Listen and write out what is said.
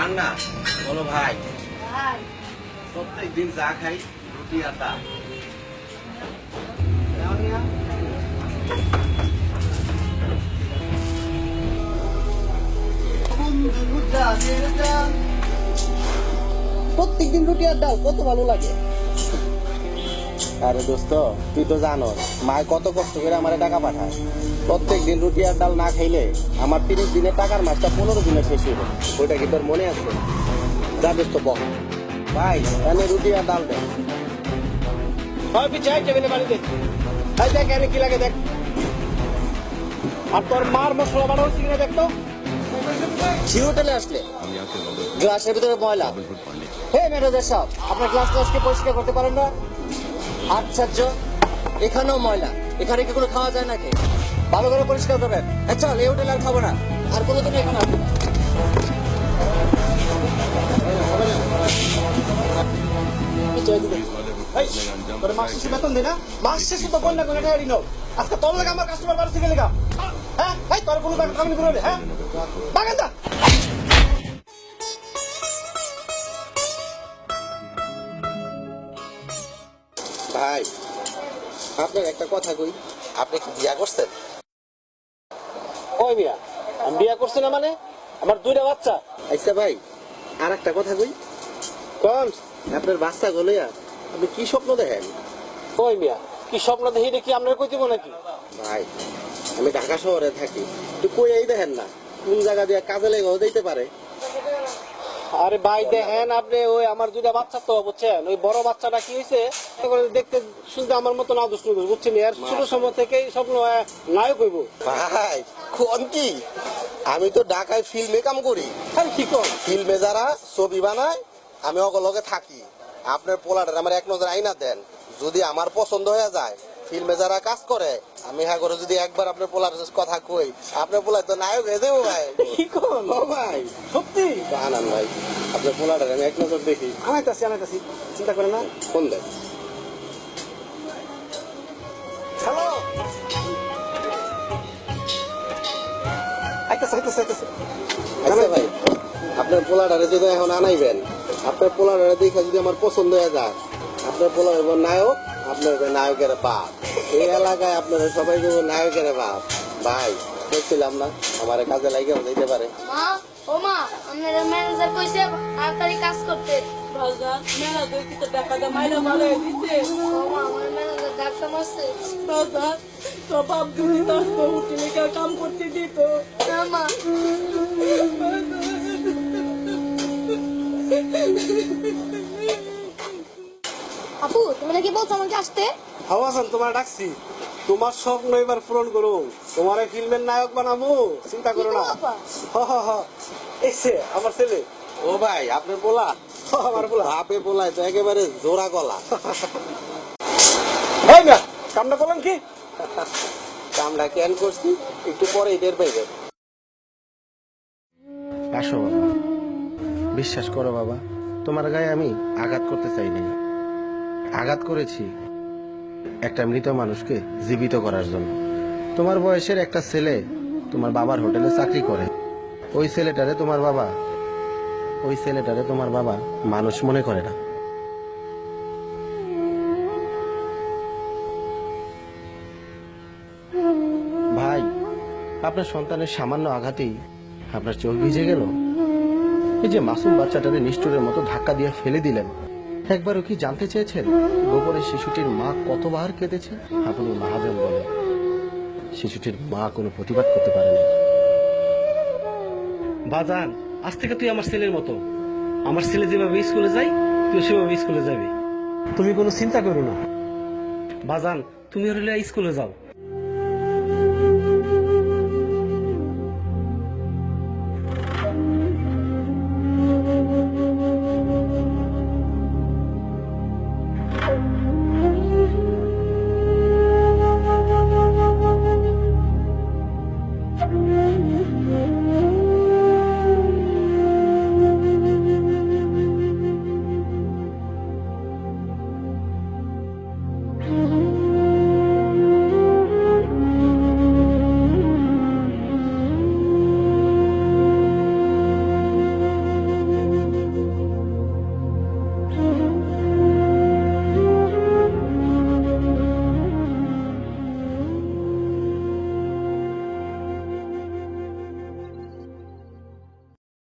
রান্না বলো ভাই। প্রত্যেক দিন চা খাই, রুটি আটা। প্রত্যেকদিন রুটি আর ডাল কত ভালো লাগে। আরে দোস্ত, তুই তো জানো মায় কত কষ্ট করে আমার টাকা পাঠায়। প্রত্যেক দিন রুটি আর ডাল না খাইলে আমার 30 দিনের টাকার মাসটা 15 দিনে শেষ হইব। ওইটা কি তোর মনে আছে? যা দোস্ত বল ভাই, এনে রুটি আর ডাল দেখ। হয় পিছাই টেবিলে বাড়ি দে। এই দেখ এনে কি লাগে দেখ। আর তোর মার মশলা বাড়া হচ্ছে কিনা দেখতো। ঝি হোটেলে আসলে গ্লাসের ভিতরে ময়লা। হে ম্যানেজার সাহেব, আপনার গ্লাসকে পরিষ্কার করতে পারেন না? আশ্চর্য, এখানেও ময়লা। এখানে কি কোনো খাওয়া যায় নাকি? ভালো করে পরিষ্কার করবেন। চল, এই হোটেলে আর খাবো না, আর কোনোদিন এখানে আসবো না। তোর মাস শেষে বেতন দে না? মাস শেষে তো বন্যা করে টাকা দিন। আজকে তোর লাগে আমার কাস্টমার বাড়ি থেকে লেগা। হ্যাঁ, এই তোর কোনো টাকা কামাই করে হ্যাঁ? বাগান দা। ভাই, আপনার একটা কথা কই, আপনি কি বিয়া করছেন? ওই মিয়া, আমি বিয়া করছি না মানে? আমার 2টা বাচ্চা। আচ্ছা ভাই, আর একটা কথা কই, কোন? আপনার বাচ্চা গলিয়া আপনি কি স্বপ্ন দেখেন? ওই মিয়া, কি স্বপ্ন দেখি কি আপনার কই দিব নাকি? ভাই, আমি ঢাকা শহরে থাকি, একটু কই দেখেন না, কোন জায়গা দিয়ে কাজে লেগেও দিতে পারে। আরে ভাই দেখেন, আপনি ওই আমার 2টা বাচ্চা তো বুঝছেন, ওই বড় বাচ্চাটা কি হয়েছে দেখতে শুনতে আমার মতো না দুষ্ট বুঝছেন, এর ছোট সময় থেকেই স্বপ্ন নায়ক হইব। ভাই কোন কি, আমি তো ঢাকায় ফিল্মে কাম করি। আরে কি কর, ফিল্মে যারা ছবি বানায় আমি অগলগে থাকি। আপনার পোলাটার আমার এক নজর আইনা দেন, যদি আমার পছন্দ হয়ে যায়, ফিল্মে যারা কাজ করে আমি হ্যাঁ করে যদি একবার আপনার পোলার কথা কই, আপনার পোলার তো নায়ক হয়ে যাবো ভাই। কি কর ভাই সত্যি? আনান ভাই, আপনার পোলাটার আমি এক নজর দেখি। আনাইতাছি, চিন্তা করে না। ফোন দেন। হ্যালো, আইতাছে। আচ্ছা ভাই, আপনার পোলাটারে যদি এখন আনাইবেন, আপনার পোলাটারে দেখে যদি আমার পছন্দ হয়ে যায়, আপনার পোলার হইব নায়ক, আপনার হইব নায়কের বাপ। এই এলাকায় আপনারা সবাই হইব নায়কের বাপ। ভাই বলছিলাম না, আমার কাজে লাগিয়ে দিতে পারে। মা, ও মা, আপনার ম্যানেজার কইছে তাড়াতাড়ি কাজ করতে। বাজার ম্যানেজার কি তো টাকা দা মাইনা ভালো দিতে। ও মা, আমার ম্যানেজার ডাক্তার মারছে। বাজার তো বাপ দুনি তার তো হোটেলে কাম করতে দিত। না মা, আপু তুমি নাকি বলছো আমাকে আসতে? হাওয়াসান তোমার ডাকছি, তোমার স্বপ্ন এবার পূরণ করো, তোমার ফিল্মের নায়ক বানাবো, চিন্তা করো না। এসে আমার ছেলে। ও ভাই, আপনার পোলা? আমার পোলা। বাপে পোলায় তো একেবারে জোড়া গলা। এই না, কামটা করলেন কি? কামটা কেন করছি একটু পরেই টের পাইবেন। আসো বাবা, বিশ্বাস করো বাবা, তোমার গায়ে আমি আঘাত করতে চাই নাই। আঘাত করেছি একটা মৃত মানুষকে জীবিত করার জন্য। তোমার বয়সের একটা ছেলে তোমার বাবার হোটেলে চাকরি করে। ওই ছেলেটারে তোমার বাবা মানুষ মনে করে না। ভাই, আপনার সন্তানের সামান্য আঘাতেই আপনার চোখ ভিজে গেল। এই যে মাসুম বাচ্চাটারে নিষ্ঠুরের মতো ধাক্কা দিয়ে ফেলে দিলেন, একবারও কি জানতে চেয়েছেন গোপনে শিশুটির মা কতবার কেঁদেছে? আপনি মহাজন বলেন, শিশুটির মা কোনো প্রতিবাদ করতে পারেনি। বাজান, আজ থেকে তুই আমার ছেলের মতো। আমার ছেলে যেভাবে স্কুলে যায় তুই সেভাবে স্কুলে যাবি। তুমি কোনো চিন্তা করো না। বাজান, তুমি হলে স্কুলে যাও।